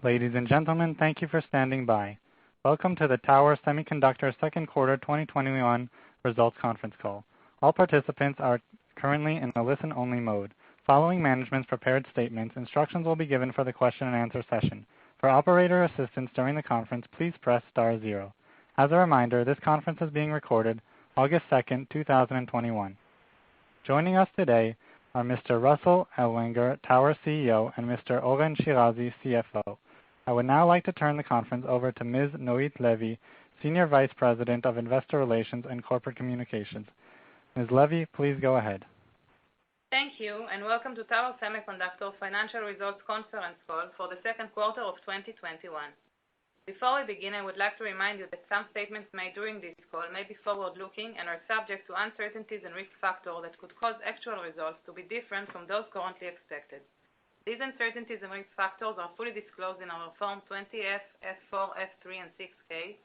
Ladies and gentlemen, thank you for standing by. Welcome to the Tower Semiconductor second quarter 2021 results conference call. All participants are currently in a listen-only mode. Following management's prepared statements, instructions will be given for the question and answer session. For operator assistance during the conference, please press star zero. As a reminder, this conference is being recorded August 2nd, 2021. Joining us today are Mr. Russell Ellwanger, Tower CEO, and Mr. Oren Shirazi, CFO. I would now like to turn the conference over to Ms. Noit Levy, Senior Vice President of Investor Relations and Corporate Communications. Ms. Levy, please go ahead. Thank you, and welcome to Tower Semiconductor Financial Results Conference Call for the second quarter of 2021. Before we begin, I would like to remind you that some statements made during this call may be forward-looking and are subject to uncertainties and risk factors that could cause actual results to be different from those currently expected. These uncertainties and risk factors are fully disclosed in our Form 20-F, F4, F3, and 6K,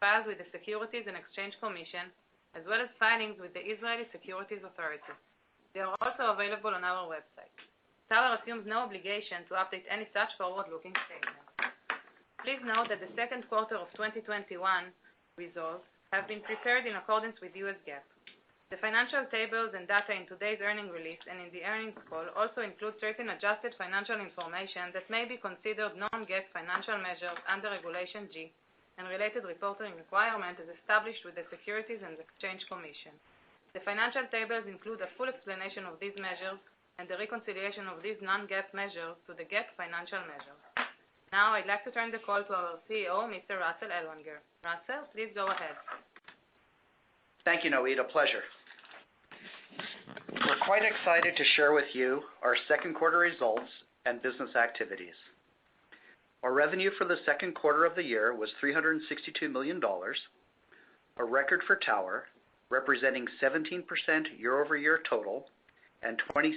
filed with the Securities and Exchange Commission, as well as filings with the Israeli Securities Authority. They are also available on our website. Tower assumes no obligation to update any such forward-looking statements. Please note that the second quarter of 2021 results have been prepared in accordance with US GAAP. The financial tables and data in today's earnings release and in the earnings call also include certain adjusted financial information that may be considered non-GAAP financial measures under Regulation G and related reporting requirement as established with the Securities and Exchange Commission. The financial tables include a full explanation of these measures and the reconciliation of these non-GAAP measures to the GAAP financial measures. Now I'd like to turn the call to our CEO, Mr. Russell Ellwanger. Russell, please go ahead. Thank you, Noit. A pleasure. We're quite excited to share with you our second quarter results and business activities. Our revenue for the second quarter of the year was $362 million, a record for Tower, representing 17% year-over-year total and 26%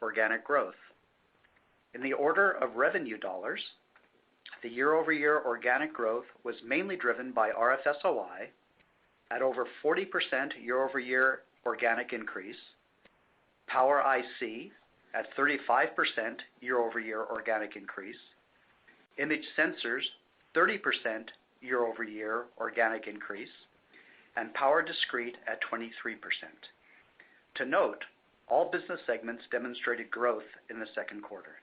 organic growth. In the order of revenue dollars, the year-over-year organic growth was mainly driven by RF-SOI at over 40% year-over-year organic increase, Power IC at 35% year-over-year organic increase, Image Sensors 30% year-over-year organic increase, and Power Discrete at 23%. To note, all business segments demonstrated growth in the second quarter.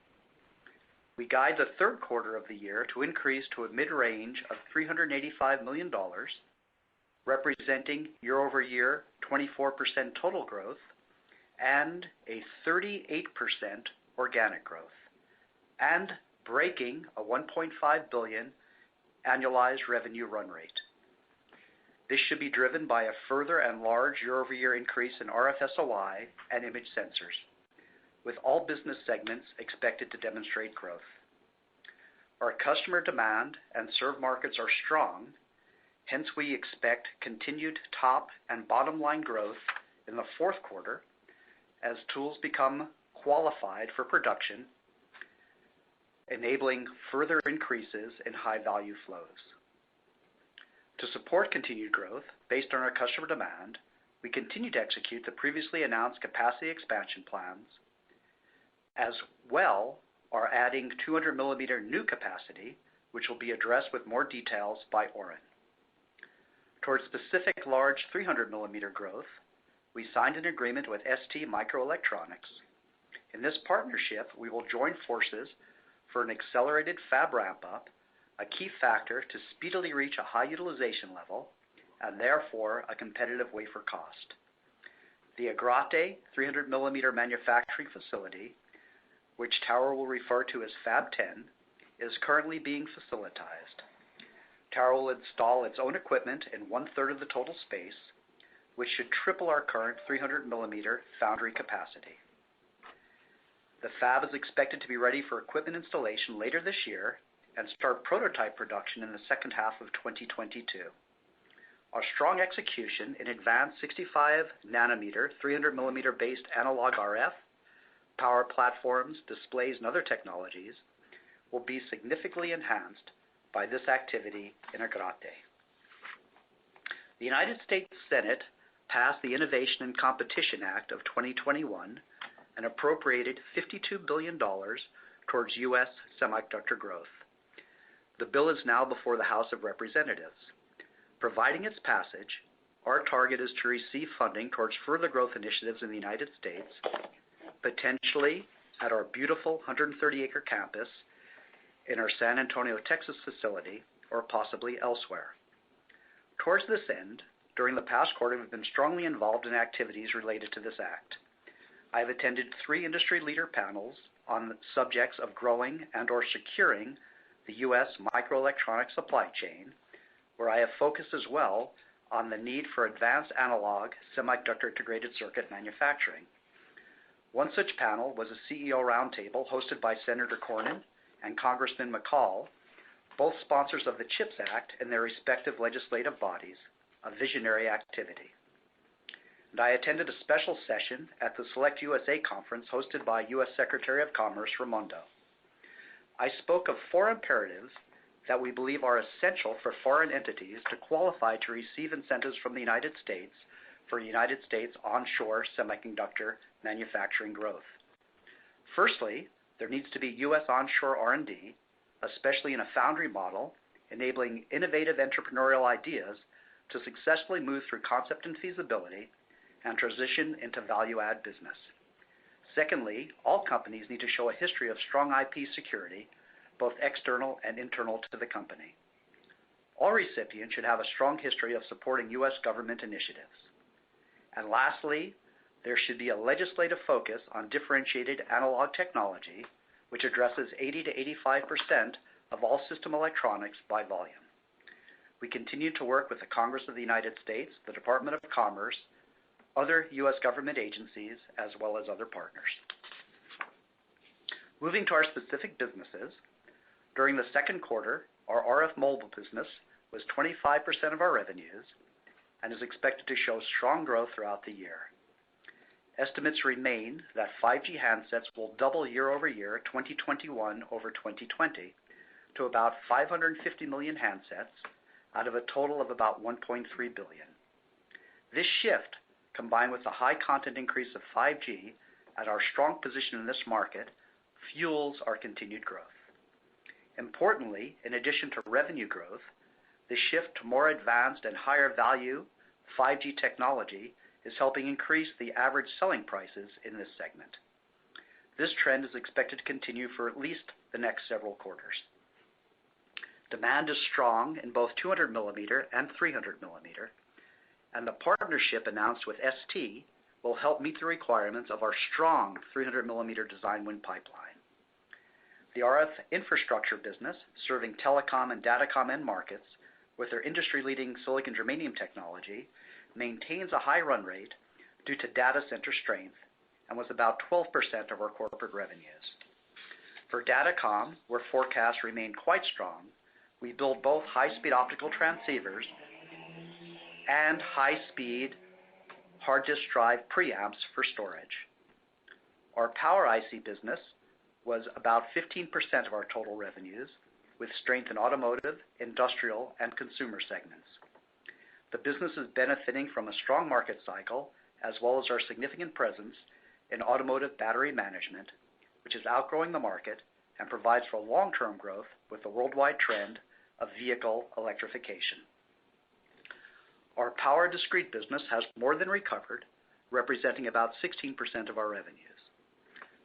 We guide the third quarter of the year to increase to a mid-range of $385 million, representing year-over-year 24% total growth and a 38% organic growth, and breaking a $1.5 billion annualized revenue run rate. This should be driven by a further and large year-over-year increase in RF-SOI and image sensors, with all business segments expected to demonstrate growth. Our customer demand and served markets are strong, hence we expect continued top and bottom line growth in the fourth quarter as tools become qualified for production, enabling further increases in high-value flows. To support continued growth based on our customer demand, we continue to execute the previously announced capacity expansion plans, as well are adding 200 millimeter new capacity, which will be addressed with more details by Oren. Towards specific large 300 millimeter growth, we signed an agreement with STMicroelectronics. In this partnership, we will join forces for an accelerated fab ramp-up, a key factor to speedily reach a high utilization level and therefore a competitive wafer cost. The Agrate 300 millimeter manufacturing facility, which Tower will refer to as Fab 10, is currently being facilitized. Tower will install its own equipment in 1/3 of the total space, which should triple our current 300 millimeter foundry capacity. The fab is expected to be ready for equipment installation later this year and start prototype production in the second half of 2022. Our strong execution in advanced 65 nanometer 300 millimeter based analog RF, power platforms, displays, and other technologies will be significantly enhanced by this activity in Agrate. The United States Senate passed the Innovation and Competition Act of 2021 and appropriated $52 billion towards U.S. semiconductor growth. the bill is now before the House of Representatives. Providing its passage, our target is to receive funding towards further growth initiatives in the United States, potentially at our beautiful 130-acre campus in our San Antonio, Texas facility, or possibly elsewhere. Towards this end, during the past quarter, we've been strongly involved in activities related to this act. I have attended 3 industry leader panels on subjects of growing and or securing the U.S. microelectronic supply chain, where I have focused as well on the need for advanced analog semiconductor integrated circuit manufacturing. One such panel was a CEO roundtable hosted by Senator Cornyn and Congressman McCall, both sponsors of the CHIPS Act and their respective legislative bodies, a visionary activity. And I attended a special session at the Select USA conference hosted by U.S. Secretary of Commerce Raimondo. I spoke of 4 imperatives that we believe are essential for foreign entities to qualify to receive incentives from the United States for United States onshore semiconductor manufacturing growth. Firstly, there needs to be U.S. onshore R&D, especially in a foundry model, enabling innovative entrepreneurial ideas to successfully move through concept and feasibility and transition into value-add business. Secondly, all companies need to show a history of strong IP security, both external and internal to the company. All recipients should have a strong history of supporting U.S. government initiatives. And lastly, there should be a legislative focus on differentiated analog technology, which addresses 80 to 85% of all system electronics by volume. We continue to work with the Congress of the United States, the Department of Commerce, other U.S. government agencies, as well as other partners. Moving to our specific businesses, during the second quarter, our RF mobile business was 25% of our revenues and is expected to show strong growth throughout the year. Estimates remain that 5G handsets will double year over year 2021 over 2020 to about 550 million handsets out of a total of about 1.3 billion. This shift, combined with the high content increase of 5G and our strong position in this market, fuels our continued growth. Importantly, in addition to revenue growth, the shift to more advanced and higher value 5G technology is helping increase the average selling prices in this segment. This trend is expected to continue for at least the next several quarters. Demand is strong in both 200 millimeter and 300 millimeter, and the partnership announced with ST will help meet the requirements of our strong 300 millimeter design win pipeline. The RF infrastructure business, serving telecom and datacom end markets with their industry-leading silicon germanium technology, maintains a high run rate due to data center strength and was about 12% of our corporate revenues. For datacom, where forecasts remain quite strong, we build both high-speed optical transceivers and high-speed hard disk drive preamps for storage. Our power IC business was about 15% of our total revenues, with strength in automotive, industrial, and consumer segments. The business is benefiting from a strong market cycle, as well as our significant presence in automotive battery management, which is outgrowing the market and provides for long-term growth with the worldwide trend of vehicle electrification. Our power discrete business has more than recovered, representing about 16% of our revenues.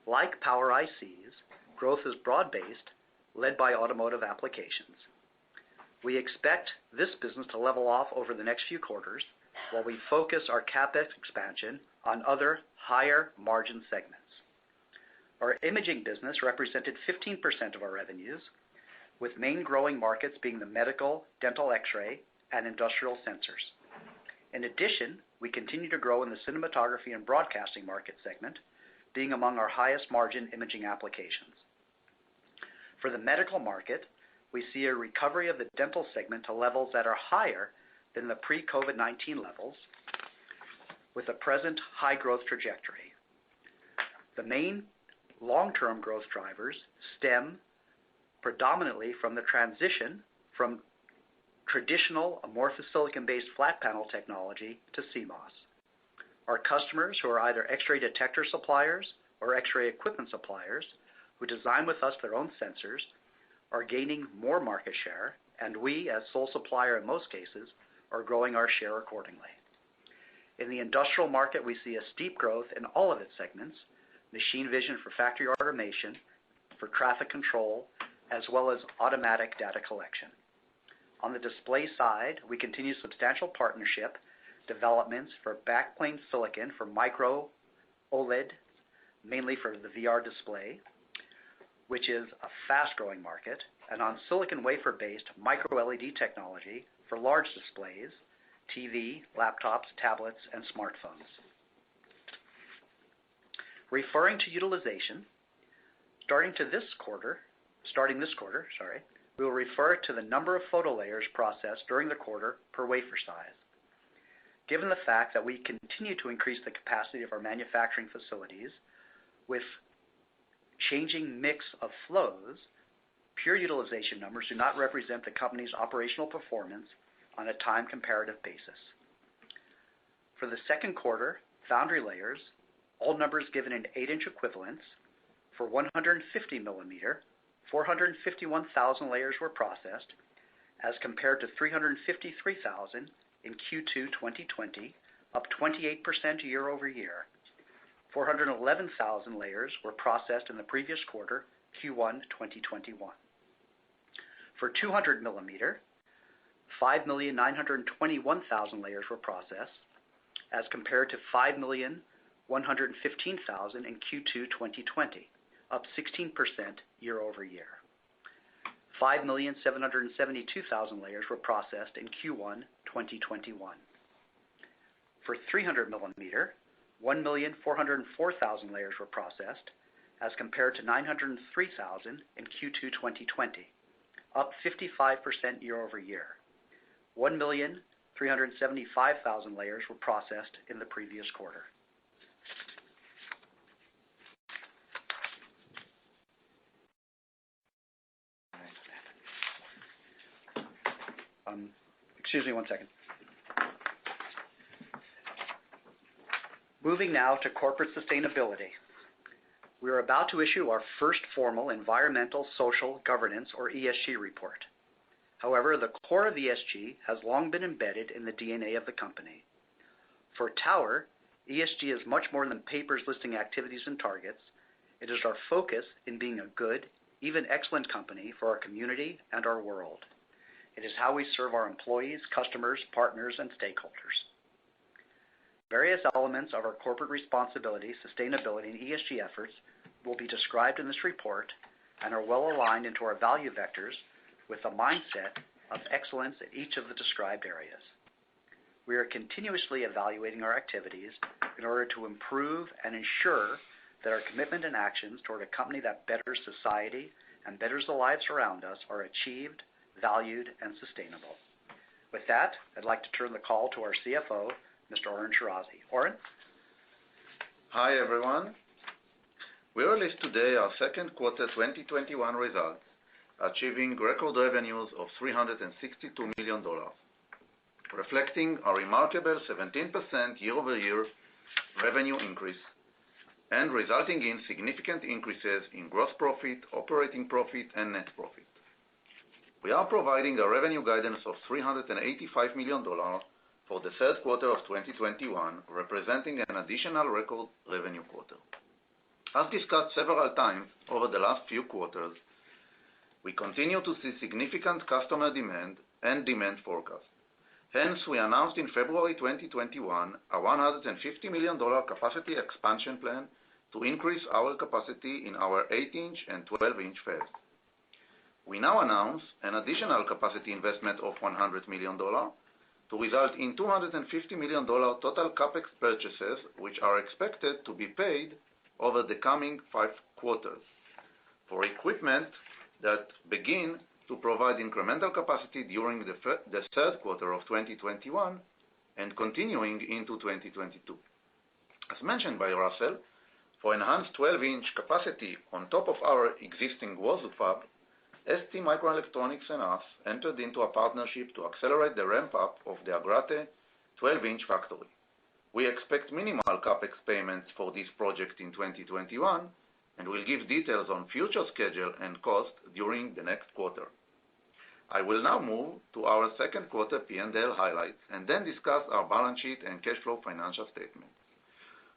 Like power ICs, growth is broad-based, led by automotive applications. We expect this business to level off over the next few quarters while we focus our CapEx expansion on other higher margin segments. Our imaging business represented 15% of our revenues, with main growing markets being the medical, dental x-ray, and industrial sensors. In addition, we continue to grow in the cinematography and broadcasting market segment, being among our highest margin imaging applications. For the medical market, we see a recovery of the dental segment to levels that are higher than the pre-COVID-19 levels, with a present high growth trajectory. The main long-term growth drivers stem predominantly from the transition from traditional amorphous silicon-based flat panel technology to CMOS. Our customers, who are either X-ray detector suppliers or X-ray equipment suppliers, who design with us their own sensors, are gaining more market share, and we, as sole supplier in most cases, are growing our share accordingly. In the industrial market, we see a steep growth in all of its segments, machine vision for factory automation, for traffic control, as well as automatic data collection. On the display side, we continue substantial partnership developments for backplane silicon for micro OLED, mainly for the VR display, which is a fast-growing market, and on silicon wafer-based micro LED technology for large displays, TV, laptops, tablets, and smartphones. Referring to utilization, starting this quarter, we will refer to the number of photo layers processed during the quarter per wafer size. Given the fact that we continue to increase the capacity of our manufacturing facilities with changing mix of flows, pure utilization numbers do not represent the company's operational performance on a time comparative basis. For the second quarter, foundry layers, all numbers given in 8-inch equivalents, for 150 millimeter, 451,000 layers were processed, as compared to 353,000 in Q2 2020, up 28% year over year. 411,000 layers were processed in the previous quarter, Q1 2021. For 200 millimeter, 5,921,000 layers were processed, as compared to 5,115,000 in Q2 2020, up 16% year over year. 5,772,000 layers were processed in Q1 2021. For 300 millimeter, 1,404,000 layers were processed, as compared to 903,000 in Q2 2020, up 55% year over year. 1,375,000 layers were processed in the previous quarter. Excuse me one second. Moving now to corporate sustainability. We are about to issue our first formal environmental, social, governance, or ESG report. However, the core of ESG has long been embedded in the DNA of the company. For Tower, ESG is much more than papers listing activities and targets. It is our focus in being a good, even excellent company for our community and our world. It is how we serve our employees, customers, partners, and stakeholders. Various elements of our corporate responsibility, sustainability, and ESG efforts will be described in this report and are well aligned into our value vectors with a mindset of excellence in each of the described areas. We are continuously evaluating our activities in order to improve and ensure that our commitment and actions toward a company that betters society and betters the lives around us are achieved, valued, and sustainable. With that, I'd like to turn the call to our CFO, Mr. Oren Shirazi. Oren? Hi, everyone. We released today our second quarter 2021 results, achieving record revenues of $362 million, reflecting a remarkable 17% year-over-year revenue increase and resulting in significant increases in gross profit, operating profit, and net profit. We are providing a revenue guidance of $385 million for the third quarter of 2021, representing an additional record revenue quarter. As discussed several times over the last few quarters, we continue to see significant customer demand and demand forecast. Hence, we announced in February 2021 a $150 million capacity expansion plan to increase our capacity in our 8-inch and 12-inch fabs. We now announce an additional capacity investment of $100 million to result in $250 million total CapEx purchases, which are expected to be paid over the coming 5 quarters for equipment that begin to provide incremental capacity during the third quarter of 2021 and continuing into 2022. As mentioned by Russell, for enhanced 12-inch capacity on top of our existing Uozu fab, STMicroelectronics and us entered into a partnership to accelerate the ramp-up of the Agrate 12-inch factory. We expect minimal CapEx payments for this project in 2021 and will give details on future schedule and cost during the next quarter. I will now move to our second quarter P&L highlights and then discuss our balance sheet and cash flow financial statements.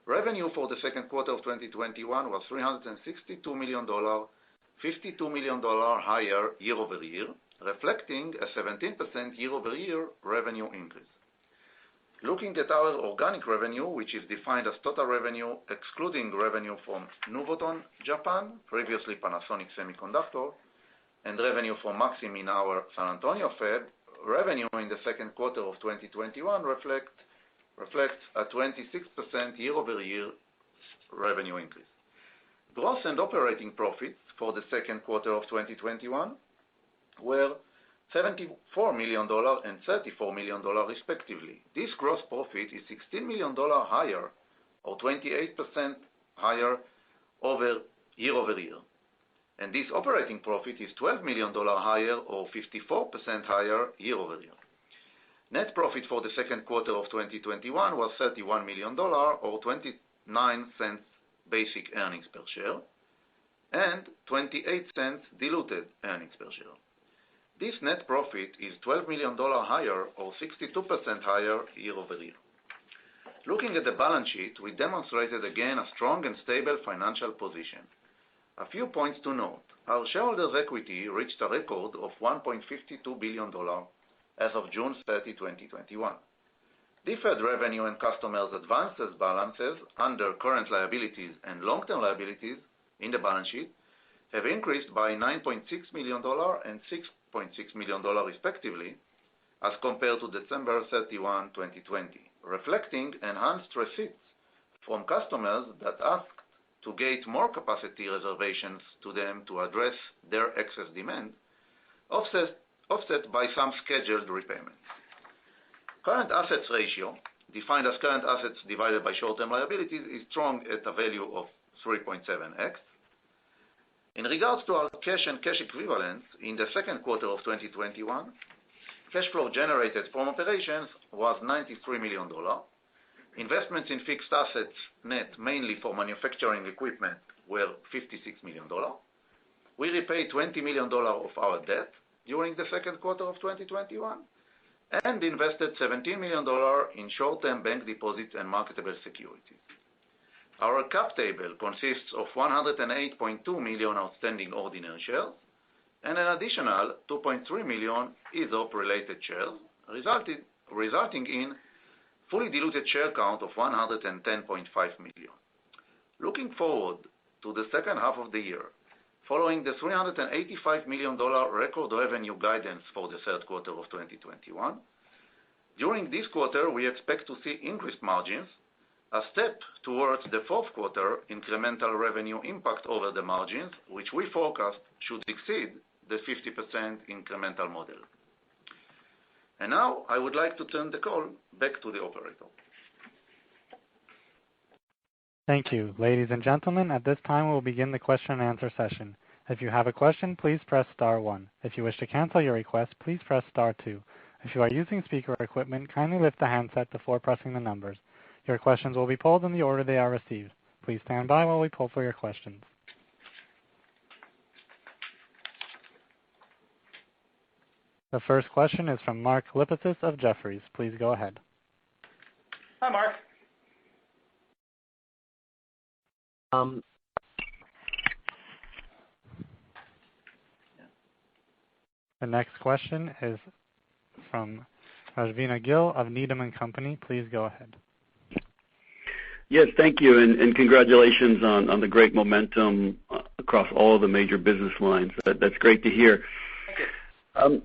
Revenue for the second quarter of 2021 was $362 million, $52 million higher year-over-year, reflecting a 17% year-over-year revenue increase. Looking at our organic revenue, which is defined as total revenue excluding revenue from Nuvoton Japan, previously Panasonic Semiconductor, and revenue from Maxim in our San Antonio fab, revenue in the second quarter of 2021 reflects a 26% year-over-year revenue increase. Gross and operating profits for the second quarter of 2021 were $74 million and $34 million respectively. This gross profit is $16 million higher, or 28% higher year-over-year. And this operating profit is $12 million higher, or 54% higher year-over-year. Net profit for the second quarter of 2021 was $31 million, or 29 cents basic earnings per share, and 28 cents diluted earnings per share. This net profit is $12 million higher, or 62% higher year-over-year. Looking at the balance sheet, we demonstrated again a strong and stable financial position. A few points to note. Our shareholders' equity reached a record of $1.52 billion as of June 30, 2021. Deferred revenue and customers' advances balances under current liabilities and long-term liabilities in the balance sheet have increased by $9.6 million and $6.6 million respectively as compared to December 31, 2020, reflecting enhanced receipts from customers that asked to gate more capacity reservations to them to address their excess demand, offset by some scheduled repayments. Current assets ratio, defined as current assets divided by short-term liabilities, is strong at a value of 3.7x. In regards to our cash and cash equivalents, in the second quarter of 2021, cash flow generated from operations was $93 million. Investments in fixed assets net, mainly for manufacturing equipment, were $56 million. We repaid $20 million of our debt during the second quarter of 2021 and invested $17 million in short-term bank deposits and marketable securities. Our cap table consists of 108.2 million outstanding ordinary shares and an additional 2.3 million ESOP-related shares, resulting in fully diluted share count of 110.5 million. Looking forward to the second half of the year, following the $385 million record revenue guidance for the third quarter of 2021, during this quarter we expect to see increased margins, a step towards the fourth quarter incremental revenue impact over the margins, which we forecast should exceed the 50% incremental model. And now I would like to turn the call back to the operator. Thank you. Ladies and gentlemen, at this time we will begin the question and answer session. If you have a question, please press star 1. If you wish to cancel your request, please press star 2. If you are using speaker equipment, kindly lift the handset before pressing the numbers. Your questions will be polled in the order they are received. Please stand by while we poll for your questions. The first question is from Mark Lipacis of Jefferies. Please go ahead. Hi, Mark. The next question is from Rajvindra Gill of Needham & Company. Please go ahead. Yes, thank you, and congratulations on the great momentum across all of the major business lines. That's great to hear. Thank you.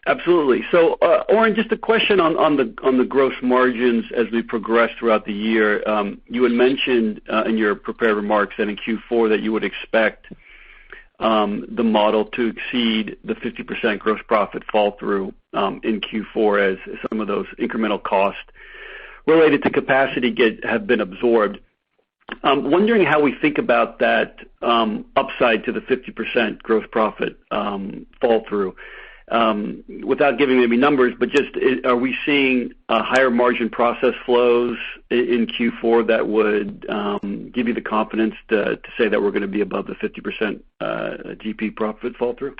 Absolutely. So, Oren, just a question on the gross margins as we progress throughout the year. You had mentioned in your prepared remarks that in Q4 that you would expect the model to exceed the 50% gross profit fall through in Q4 as some of those incremental costs related to capacity have been absorbed. Wondering how we think about that upside to the 50% gross profit fall through. without giving maybe numbers, but just are we seeing higher margin process flows in Q4 that would give you the confidence to say that we're going to be above the 50% GP profit fall through?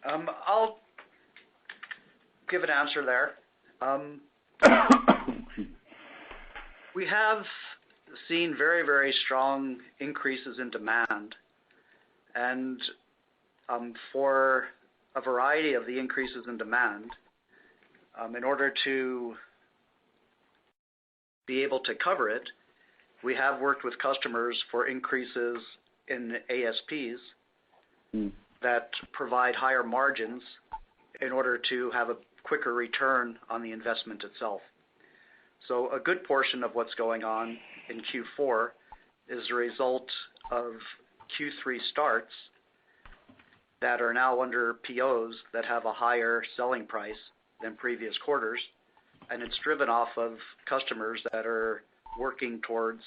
I'll give an answer there. We have seen very, very strong increases in demand, and for a variety of the increases in demand, in order to be able to cover it, we have worked with customers for increases in ASPs that provide higher margins in order to have a quicker return on the investment itself. So a good portion of what's going on in Q4 is a result of Q3 starts that are now under POs that have a higher selling price than previous quarters, and it's driven off of customers that are working towards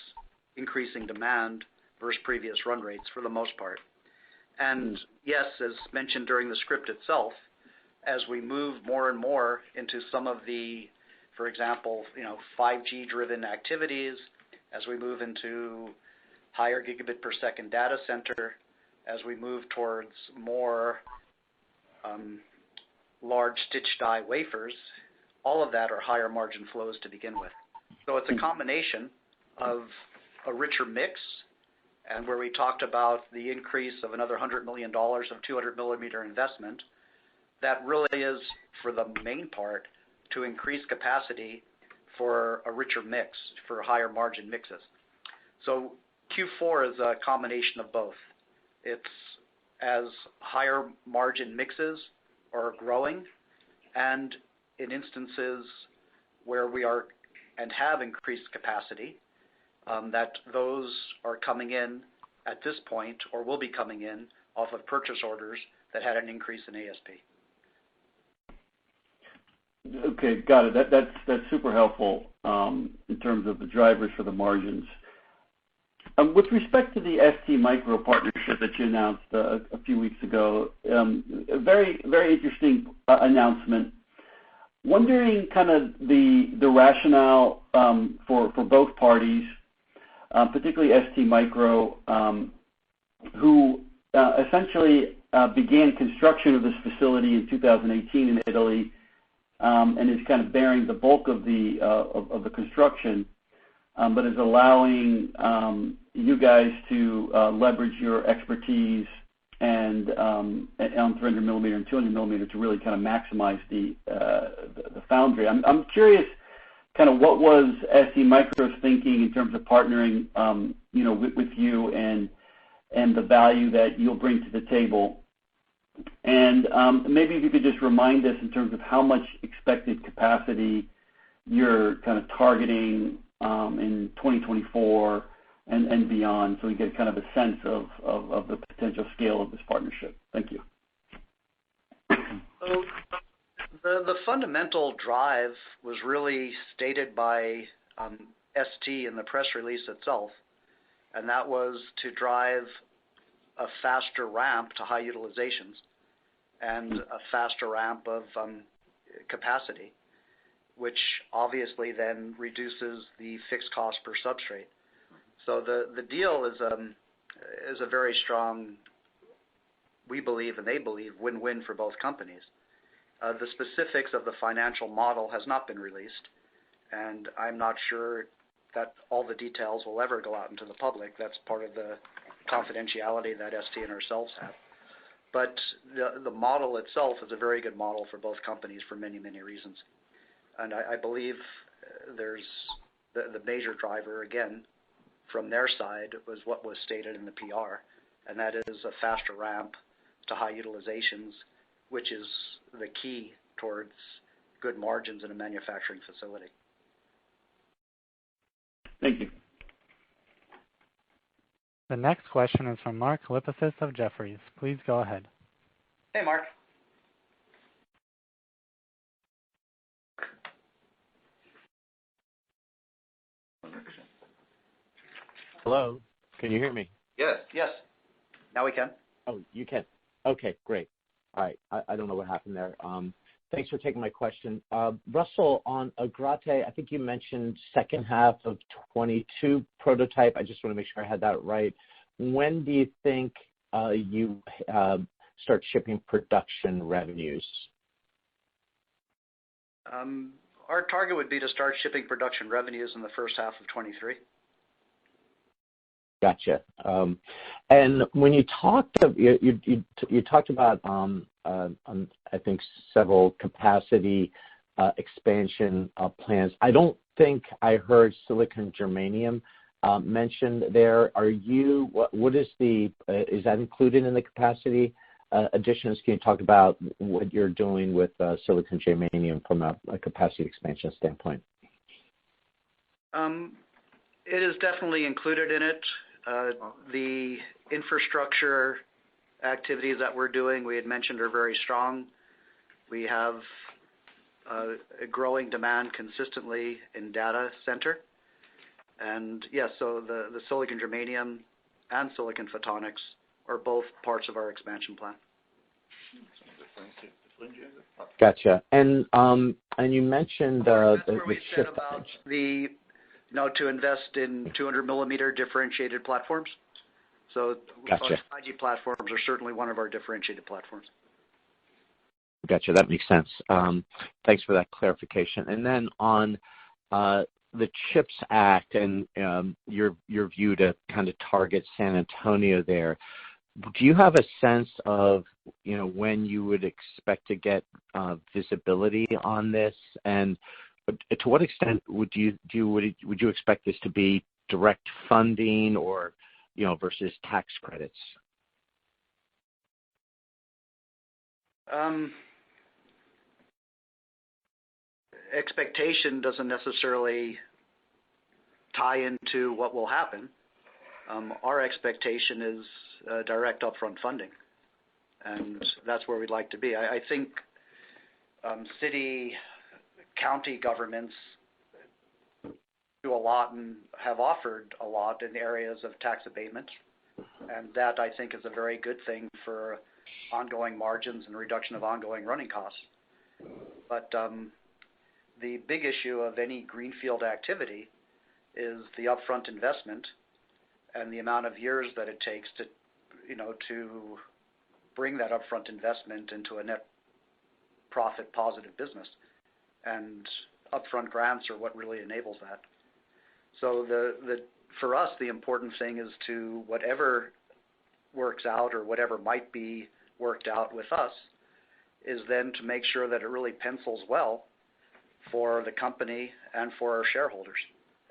increasing demand versus previous run rates for the most part. And yes, as mentioned during the script itself, as we move more and more into some of the, for example, 5G driven activities, as we move into higher gigabit per second data center, as we move towards more large stitch die wafers, all of that are higher margin flows to begin with. So it's a combination of a richer mix, and where we talked about the increase of another $100 million of 200 millimeter investment, that really is, for the main part, to increase capacity for a richer mix, for higher margin mixes. So Q4 is a combination of both. It's as higher margin mixes are growing, and in instances where we are and have increased capacity, that those are coming in at this point or will be coming in off of purchase orders that had an increase in ASP. Okay, got it. That's super helpful in terms of the drivers for the margins. With respect to the STMicro partnership that you announced a few weeks ago, a very, very interesting announcement. Wondering kind of the rationale for both parties, particularly STMicro, who essentially began construction of this facility in 2018 in Italy, and is kind of bearing the bulk of the construction, but is allowing you guys to leverage your expertise and on 300 millimeter and 200 millimeter to really kind of maximize the foundry. I'm curious, kind of what was STMicro's thinking in terms of partnering, with you and the value that you'll bring to the table. And maybe if you could just remind us in terms of how much expected capacity you're kind of targeting in 2024 and beyond, so we get kind of a sense of the potential scale of this partnership. Thank you. So the fundamental drive was really stated by ST in the press release itself, and that was to drive a faster ramp to high utilizations and a faster ramp of capacity, which obviously then reduces the fixed cost per substrate. So the deal is a very strong, we believe and they believe, win-win for both companies. The specifics of the financial model has not been released, and I'm not sure that all the details will ever go out into the public. That's part of the confidentiality that ST and ourselves have. But the model itself is a very good model for both companies for many, many reasons. And I believe there's the major driver, again, from their side was what was stated in the PR, and that is a faster ramp to high utilizations, which is the key towards good margins in a manufacturing facility. Thank you. The next question is from Mark Lipacis of Jefferies. Please go ahead. Hey, Mark. Hello, can you hear me? Yes. Now we can. Oh, you can. Okay, great. All right. I don't know what happened there. Thanks for taking my question. Russell, on Agrate, I think you mentioned second half of 22 prototype. I just want to make sure I had that right. When do you think you start shipping production revenues? Our target would be to start shipping production revenues in the first half of 23. Gotcha. And when you talked about I think several capacity expansion plans. I don't think I heard silicon germanium mentioned there. What is is that included in the capacity additions? Can you talk about what you're doing with silicon germanium from a capacity expansion standpoint? It is definitely included in it. The infrastructure activities that we're doing, we had mentioned, are very strong. We have a growing demand consistently in data center. And yes, so the silicon germanium and silicon photonics are both parts of our expansion plan. Gotcha. And you mentioned the we said about to invest in 200 millimeter differentiated platforms. So gotcha. 5G platforms are certainly one of our differentiated platforms. Gotcha. That makes sense. Thanks for that clarification. And then on the CHIPS Act and your view to kind of target San Antonio there, do you have a sense of when you would expect to get visibility on this, and to what extent would you expect this to be direct funding or versus tax credits? Expectation doesn't necessarily tie into what will happen. Our expectation is direct upfront funding, and that's where we'd like to be. I think city, county governments do a lot and have offered a lot in areas of tax abatement, and that I think is a very good thing for ongoing margins and reduction of ongoing running costs. But the big issue of any greenfield activity is the upfront investment and the amount of years that it takes to bring that upfront investment into a net profit positive business. And upfront grants are what really enables that. So for us, the important thing is to whatever works out or whatever might be worked out with us is then to make sure that it really pencils well for the company and for our shareholders.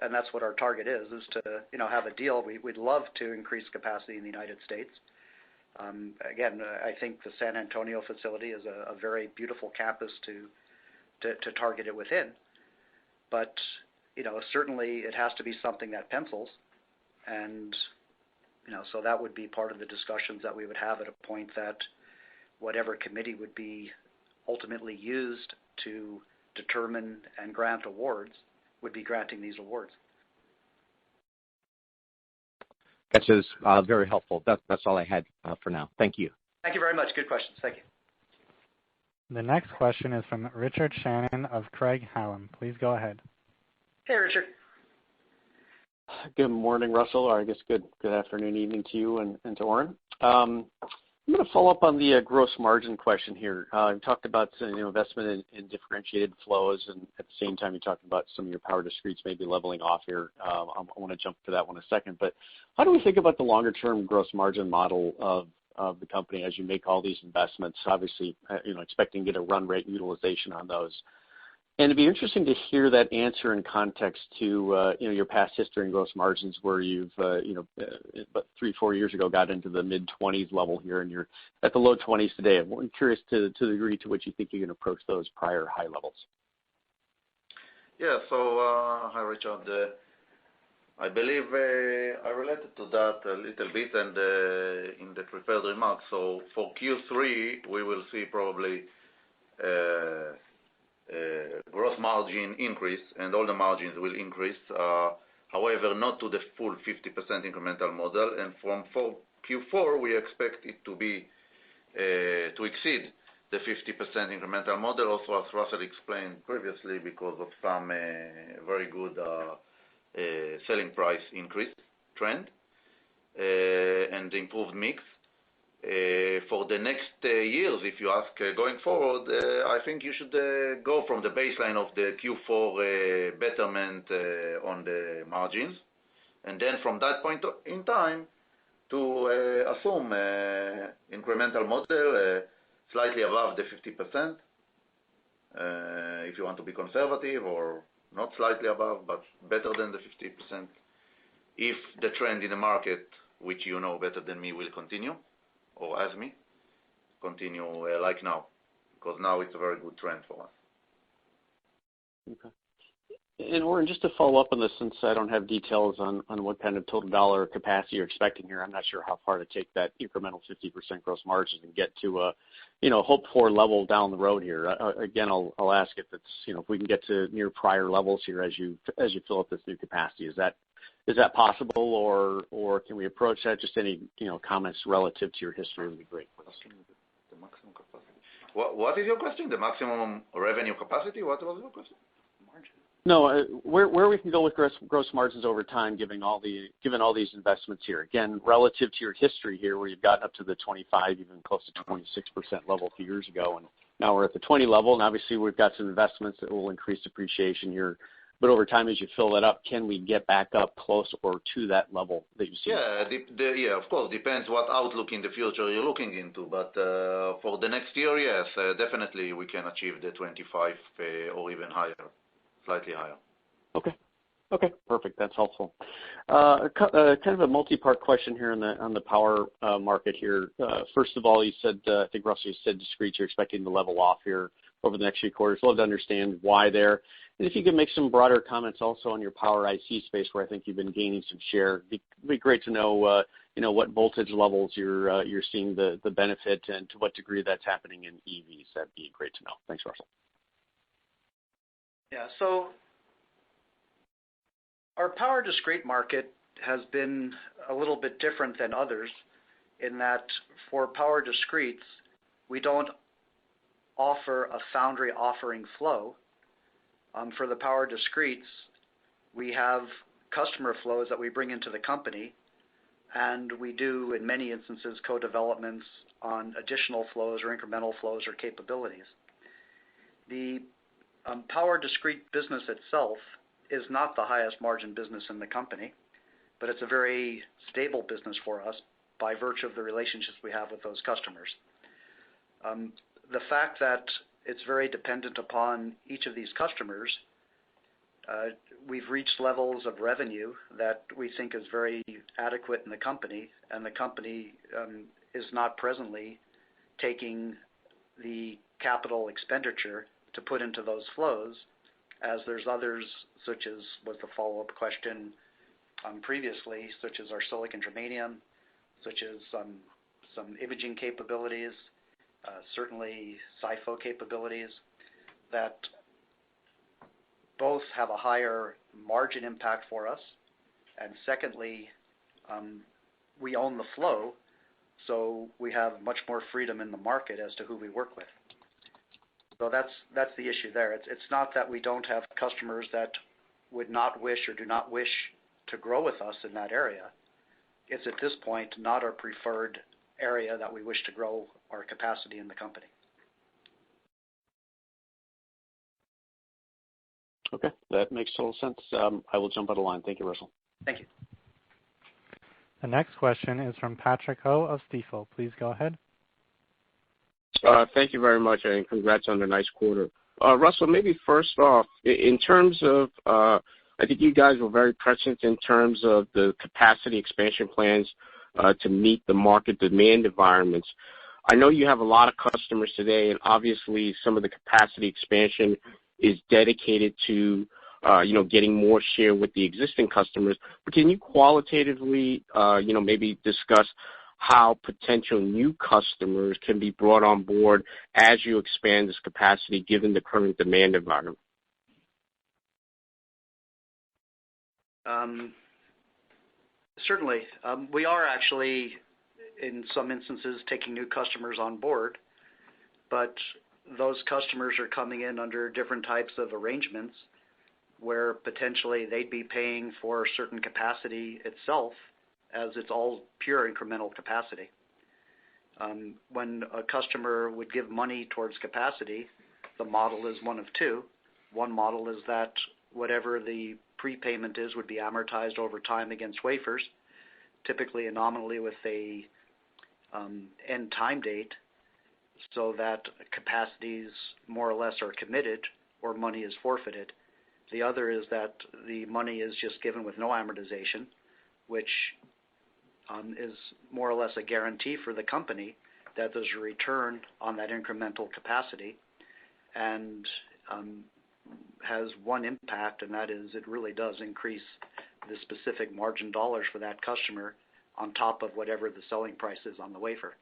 And that's what our target is to have a deal. We'd love to increase capacity in the United States. Again, I think the San Antonio facility is a very beautiful campus to target it within. But certainly it has to be something that pencils, and so that would be part of the discussions that we would have at a point that whatever committee would be ultimately used to determine and grant awards would be granting these awards. That's very helpful. That's all I had for now. Thank you. Thank you very much. Good questions. Thank you. The next question is from Richard Shannon of Craig-Hallum. Please go ahead. Hey, Richard. Good morning, Russell, or I guess good afternoon, evening to you and to Oren. I'm going to follow up on the gross margin question here. You talked about investment in differentiated flows, and at the same time you talked about some of your power discretes maybe leveling off here. I want to jump to that one in a second. But how do we think about the longer-term gross margin model of the company as you make all these investments? Obviously, expecting to get a run rate utilization on those. And it'd be interesting to hear that answer in context to your past history and gross margins, where you've about 3-4 years ago got into the mid-20s level here, and you're at the low 20s today. I'm curious to the degree to which you think you can approach those prior high levels. Yeah. So hi, Richard. I believe I related to that a little bit and in the prepared remarks. So for Q3, we will see probably gross margin increase, and all the margins will increase. However, not to the full 50% incremental model. And from Q4, we expect it to be to exceed the 50% incremental model, also as Russell explained previously, because of some very good selling price increase trend and improved mix. For the next years, if you ask going forward, I think you should go from the baseline of the Q4 betterment on the margins, and then from that point in time to assume incremental model slightly above the 50%, if you want to be conservative, or not slightly above, but better than the 50%, if the trend in the market, which you know better than me, will continue, or as me, continue like now, because now it's a very good trend for us. Okay. And Oren, just to follow up on this, since I don't have details on what kind of total dollar capacity you're expecting here, I'm not sure how far to take that incremental 50% gross margin and get to a, hoped for level down the road here. Again, I'll ask if it's, if we can get to near prior levels here as you fill up this new capacity. Is that possible, or can we approach that? Just any, comments relative to your history would be great. The maximum capacity. What is your question? The maximum revenue capacity? What was your question? Margin. No, where we can go with gross margins over time, given all these investments here. Again, relative to your history here, where you've gotten up to the 25, even close to 26% level a few years ago, and now we're at the 20 level, and obviously we've got some investments that will increase depreciation here. But over time, as you fill that up, can we get back up close or to that level that you see? Yeah, of course. Depends what outlook in the future you're looking into. But for the next year, yes, definitely we can achieve the 25 or even higher, slightly higher. Okay, perfect. That's helpful. Kind of a multi-part question here on the power market here. First of all, you said, I think Russell, you said discrete, you're expecting to level off here over the next few quarters. Love to understand why there. And if you could make some broader comments also on your power IC space, where I think you've been gaining some share. It'd be great to know, what voltage levels you're seeing the benefit, and to what degree that's happening in EVs. That'd be great to know. Thanks, Russell. Yeah, so our power discrete market has been a little bit different than others in that for power discretes, we don't offer a foundry offering flow. For the power discretes, we have customer flows that we bring into the company, and we do, in many instances, co-developments on additional flows or incremental flows or capabilities. The power discrete business itself is not the highest margin business in the company, but it's a very stable business for us by virtue of the relationships we have with those customers. The fact that it's very dependent upon each of these customers, we've reached levels of revenue that we think is very adequate in the company, and the company is not presently taking the capital expenditure to put into those flows, as there's others, such as was the follow-up question previously, such as our silicon germanium, such as some imaging capabilities, certainly SiPho capabilities, that both have a higher margin impact for us, and secondly, we own the flow, so we have much more freedom in the market as to who we work with. So that's the issue there. It's not that we don't have customers that would not wish or do not wish to grow with us in that area. It's at this point not our preferred area that we wish to grow our capacity in the company. Okay, that makes total sense. I will jump out of line. Thank you, Russell. Thank you. The next question is from Patrick Ho of Stifel. Please go ahead. Thank you very much, and congrats on the nice quarter. Russell, maybe first off, in terms of, I think you guys were very prescient in terms of the capacity expansion plans to meet the market demand environments. I know you have a lot of customers today, and obviously some of the capacity expansion is dedicated to, getting more share with the existing customers. But can you qualitatively, maybe discuss how potential new customers can be brought on board as you expand this capacity, given the current demand environment? Certainly. We are actually in some instances taking new customers on board, but those customers are coming in under different types of arrangements where potentially they'd be paying for certain capacity itself, as it's all pure incremental capacity. When a customer would give money towards capacity, the model is one of two. One model is that whatever the prepayment is would be amortized over time against wafers, typically and nominally with a end time date, so that capacities more or less are committed or money is forfeited. The other is that the money is just given with no amortization, which is more or less a guarantee for the company that there's a return on that incremental capacity, and has one impact, and that is it really does increase the specific margin dollars for that customer on top of whatever the selling price is on the wafer.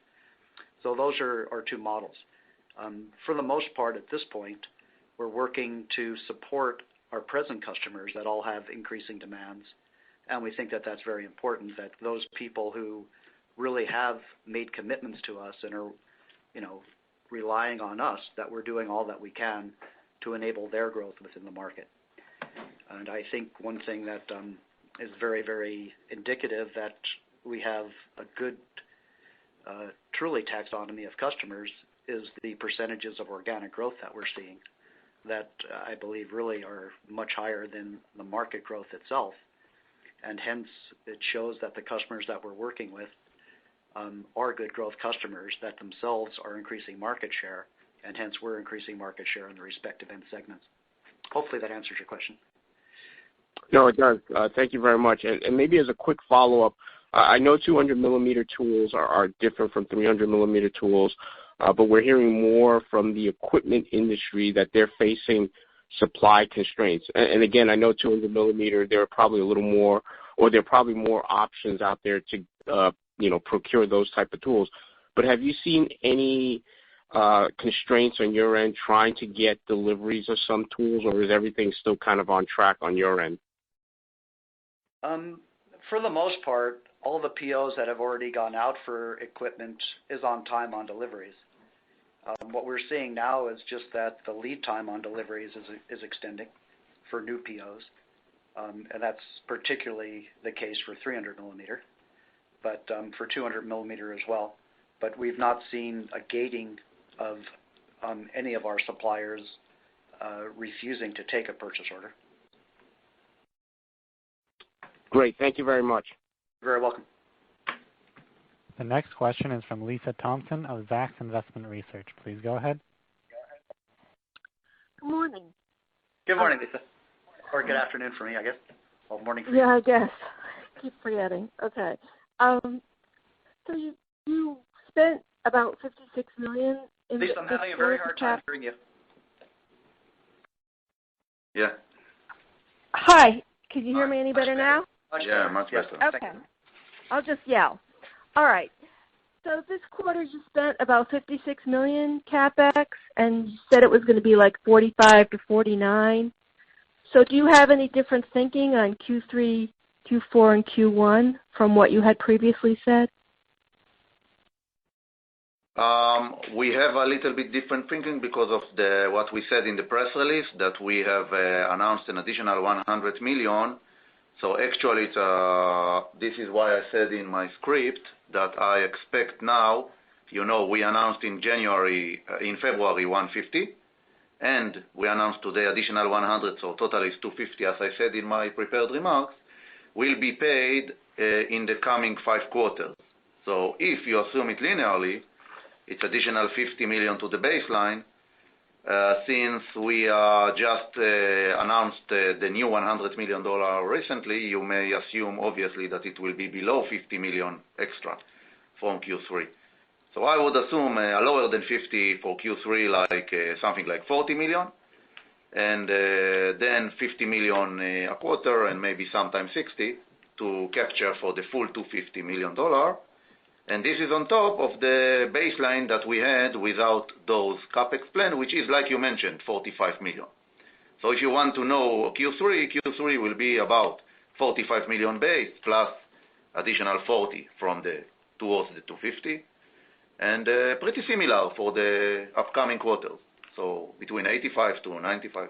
So those are our two models. For the most part at this point, we're working to support our present customers that all have increasing demands, and we think that that's very important, that those people who really have made commitments to us and are, relying on us, that we're doing all that we can to enable their growth within the market. And I think one thing that is very, very indicative that we have a good, truly taxonomy of customers is the percentages of organic growth that we're seeing, that I believe really are much higher than the market growth itself. And hence, it shows that the customers that we're working with are good growth customers that themselves are increasing market share, and hence we're increasing market share in the respective end segments. Hopefully that answers your question. No, it does. Thank you very much. And maybe as a quick follow-up, I know 200 millimeter tools are different from 300 millimeter tools, but we're hearing more from the equipment industry that they're facing supply constraints. And again, I know 200 millimeter, there are probably a little more, or there are probably more options out there to, procure those type of tools. But have you seen any constraints on your end trying to get deliveries of some tools, or is everything still kind of on track on your end? For the most part, all the POs that have already gone out for equipment is on time on deliveries. What we're seeing now is just that the lead time on deliveries is extending for new POs, and that's particularly the case for 300 millimeter, but for 200 millimeter as well. But we've not seen a gating of any of our suppliers refusing to take a purchase order. Great. Thank you very much. You're very welcome. The next question is from Lisa Thompson of Zacks Investment Research. Please go ahead. Good morning. Good morning, Lisa. Or good afternoon for me, I guess. Well, morning for you. Yeah, I guess. Keep forgetting. Okay. So you spent about $56 million in Lisa, I'm having a very hard time hearing you. Yeah. Hi. Can you hear me any better now? Yeah, much better. Okay. I'll just yell. All right. So this quarter you spent about $56 million CapEx, and you said it was going to be like 45 to 49. So do you have any different thinking on Q3, Q4, and Q1 from what you had previously said? We have a little bit different thinking because of what we said in the press release, that we have announced an additional $100 million. So actually, this is why I said in my script that I expect now, we announced in February 150, and we announced today additional 100, so total is 250, as I said in my prepared remarks, will be paid in the coming 5 quarters. So if you assume it linearly, it's additional $50 million to the baseline. Since we just announced the new $100 million recently, you may assume, obviously, that it will be below $50 million extra from Q3. So I would assume lower than 50 for Q3, like something like $40 million, and then $50 million a quarter, and maybe sometimes 60 to capture for the full $250 million. And this is on top of the baseline that we had without those CapEx plan, which is, like you mentioned, $45 million. So if you want to know Q3 will be about $45 million base plus additional 40 from the towards the 250, and pretty similar for the upcoming quarters. So between 85 to 95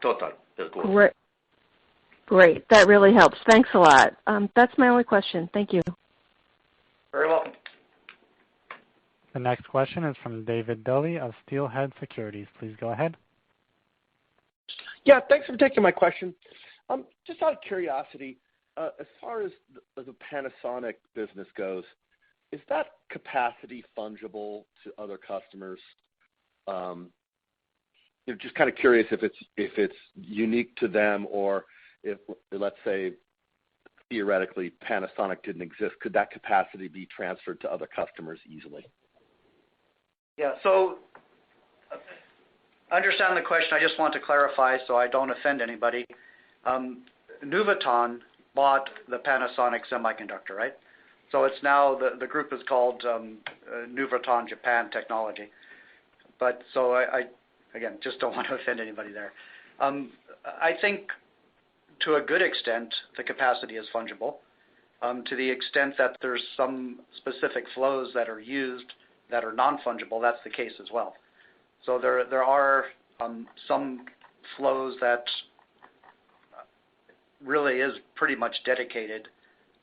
total per quarter. Great. That really helps. Thanks a lot. That's my only question. Thank you. Very welcome. The next question is from David Duley of Steelhead Securities. Please go ahead. Yeah, thanks for taking my question. Just out of curiosity, as far as the Panasonic business goes, is that capacity fungible to other customers? Just kind of curious if it's unique to them, or if, let's say, theoretically Panasonic didn't exist, could that capacity be transferred to other customers easily? Yeah. So I understand the question. I just want to clarify so I don't offend anybody. Nuvoton bought the Panasonic Semiconductor, right? So it's now the group is called Nuvoton Japan Technology. But so I again just don't want to offend anybody there. I think to a good extent the capacity is fungible. To the extent that there's some specific flows that are used that are non-fungible, that's the case as well. So there are some flows that really is pretty much dedicated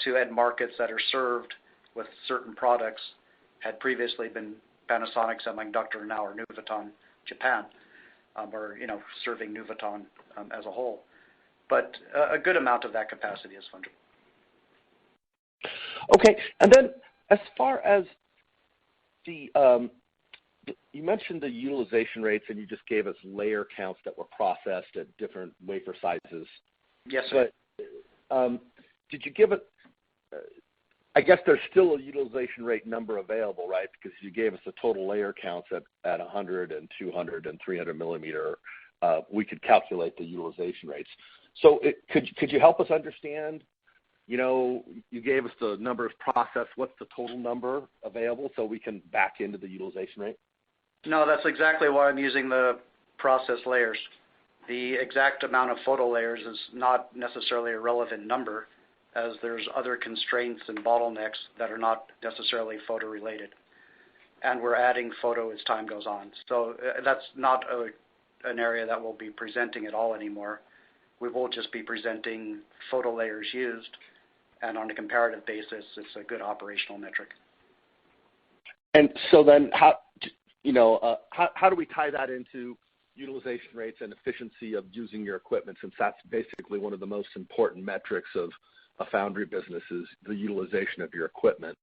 to end markets that are served with certain products, had previously been Panasonic Semiconductor, now are Nuvoton Japan, or serving Nuvoton as a whole. But a good amount of that capacity is fungible. Okay, and then as far as you mentioned the utilization rates, and you just gave us layer counts that were processed at different wafer sizes. Yes, sir. But did you give it? I guess there's still a utilization rate number available, right? Because you gave us the total layer counts at 100 and 200 and 300 millimeter. We could calculate the utilization rates. So could you help us understand? You gave us the numbers processed. What's the total number available so we can back into the utilization rate? No, that's exactly why I'm using the process layers. The exact amount of photo layers is not necessarily a relevant number, as there's other constraints and bottlenecks that are not necessarily photo related. And we're adding photo as time goes on. So that's not an area that we'll be presenting at all anymore. We will just be presenting photo layers used, and on a comparative basis, it's a good operational metric. And so then how do we tie that into utilization rates and efficiency of using your equipment, since that's basically one of the most important metrics of a foundry business is the utilization of your equipment.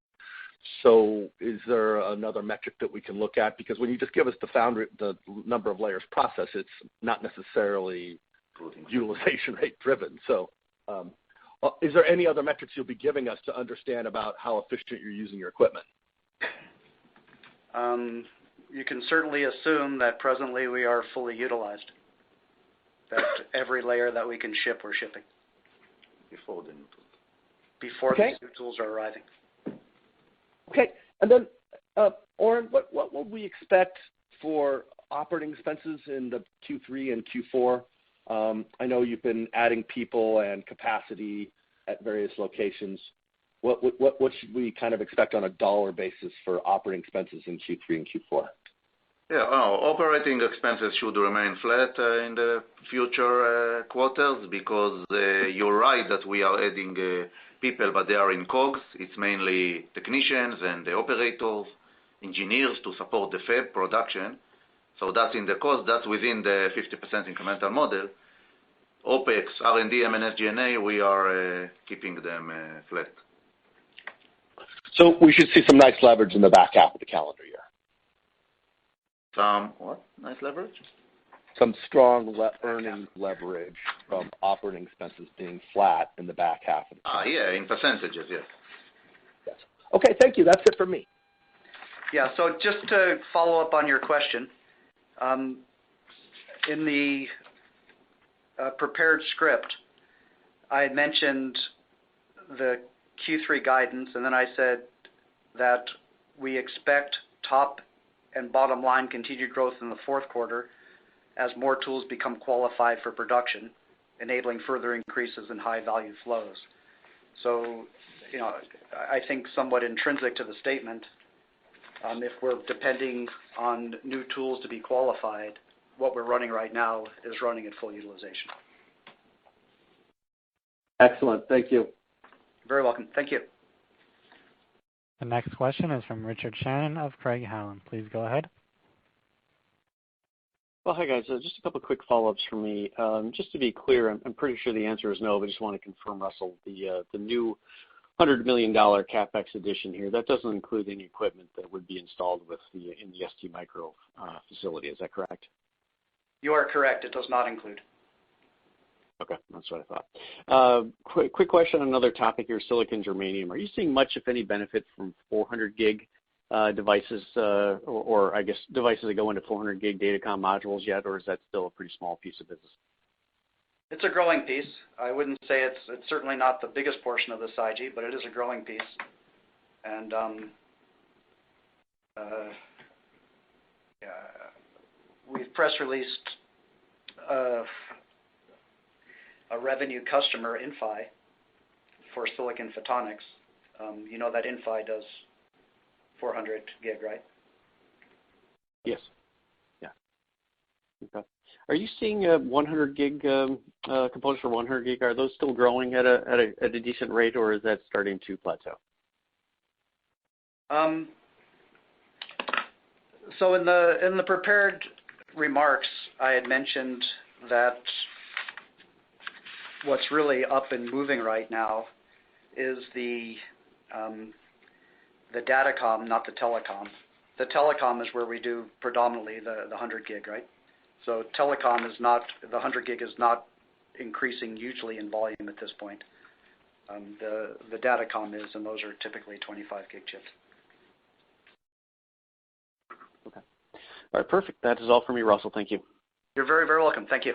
So is there another metric that we can look at? Because when you just give us the number of layers processed, it's not necessarily utilization rate driven. So is there any other metrics you'll be giving us to understand about how efficient you're using your equipment? You can certainly assume that presently we are fully utilized. That every layer that we can ship, we're shipping. Before the new tools are arriving. Okay. And then, Oren, what would we expect for operating expenses in the Q3 and Q4? I know you've been adding people and capacity at various locations. What should we kind of expect on a dollar basis for operating expenses in Q3 and Q4? Yeah, operating expenses should remain flat in the future quarters, because you're right that we are adding people, but they are in COGS. It's mainly technicians and the operators, engineers to support the fab production. So that's in the cost. That's within the 50% incremental model. OPEX, R&D, and SG&A, we are keeping them flat. So we should see some nice leverage in the back half of the calendar year. Some what? Nice leverage? Some strong earnings leverage from operating expenses being flat in the back half of the calendar year. Yeah, in percentages, yes. Yes. Okay, thank you. That's it for me. Yeah, so just to follow up on your question, in the prepared script, I had mentioned the Q3 guidance, and then I said that we expect top and bottom line continued growth in the fourth quarter as more tools become qualified for production, enabling further increases in high value flows. So I think somewhat intrinsic to the statement. If we're depending on new tools to be qualified, what we're running right now is running at full utilization. Excellent. Thank you. Very welcome. Thank you. The next question is from Richard Shannon of Craig-Hallum. Please go ahead. Well, hi guys. Just a couple of quick follow-ups for me. Just to be clear, I'm pretty sure the answer is no, but just want to confirm, Russell, the new $100 million capex addition here, that doesn't include any equipment that would be installed in the ST Micro facility. Is that correct? You are correct. It does not include. Okay, that's what I thought. Quick question on another topic here, silicon germanium. Are you seeing much, if any, benefit from 400 gig devices, or I guess devices that go into 400 gig datacom modules yet, or is that still a pretty small piece of business? It's a growing piece. I wouldn't say it's certainly not the biggest portion of the SiGe, but it is a growing piece. And we've press released a revenue customer, Inphi, for silicon photonics. You know that Inphi does 400 gig, right? Yes. Yeah. Okay. Are you seeing 100 gig components for 100 gig? Are those still growing at a decent rate, or is that starting to plateau? So in the prepared remarks, I had mentioned that what's really up and moving right now is the datacom, not the telecom. The telecom is where we do predominantly the 100 gig, right? So telecom is not, the 100 gig is not increasing hugely in volume at this point. The datacom is, and those are typically 25 gig chips. Okay. All right, perfect. That is all for me, Russell. Thank you. You're very, very welcome. Thank you.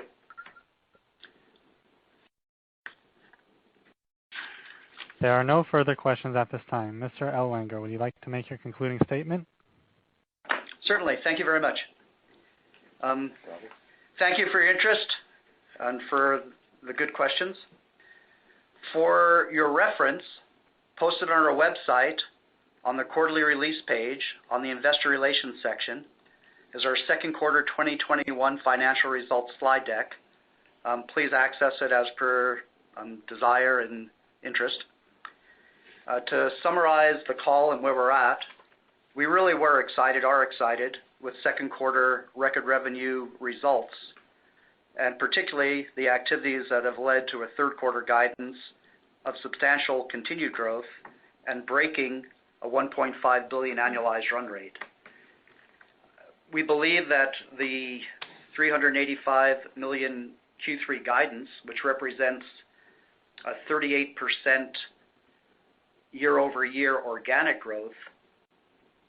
There are no further questions at this time. Mr. Ellwanger, would you like to make your concluding statement? Certainly. Thank you very much. Thank you for your interest and for the good questions. For your reference, posted on our website on the quarterly release page on the Investor Relations section is our second quarter 2021 financial results slide deck. Please access it as per desire and interest. To summarize the call and where we're at, we really are excited with second quarter record revenue results, and particularly the activities that have led to a third quarter guidance of substantial continued growth and breaking a $1.5 billion annualized run rate. We believe that the $385 million Q3 guidance, which represents a 38% year-over-year organic growth,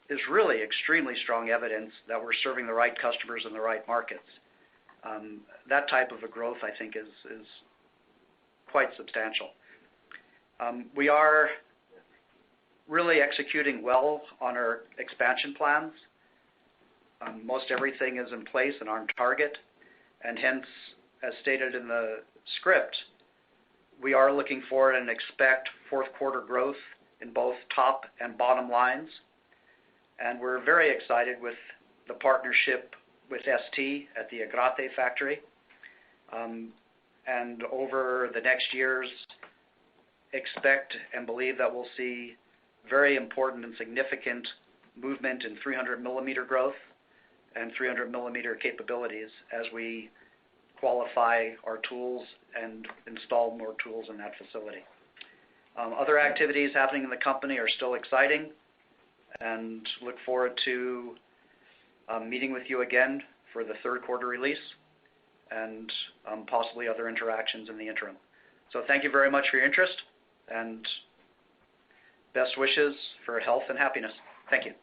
is really extremely strong evidence that we're serving the right customers in the right markets. That type of a growth, I think, is quite substantial. We are really executing well on our expansion plans. Most everything is in place and on target, and hence, as stated in the script, we are looking forward and expect fourth quarter growth in both top and bottom lines. And we're very excited with the partnership with ST at the Agrate factory. And over the next years, expect and believe that we'll see very important and significant movement in 300 millimeter growth and 300 millimeter capabilities as we qualify our tools and install more tools in that facility. Other activities happening in the company are still exciting, and look forward to meeting with you again for the third quarter release and possibly other interactions in the interim. So thank you very much for your interest, and best wishes for health and happiness. Thank you.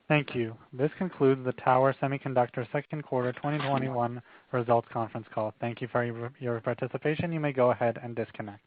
Thank you. This concludes the Tower Semiconductor second quarter 2021 results conference call. Thank you for your participation. You may go ahead and disconnect.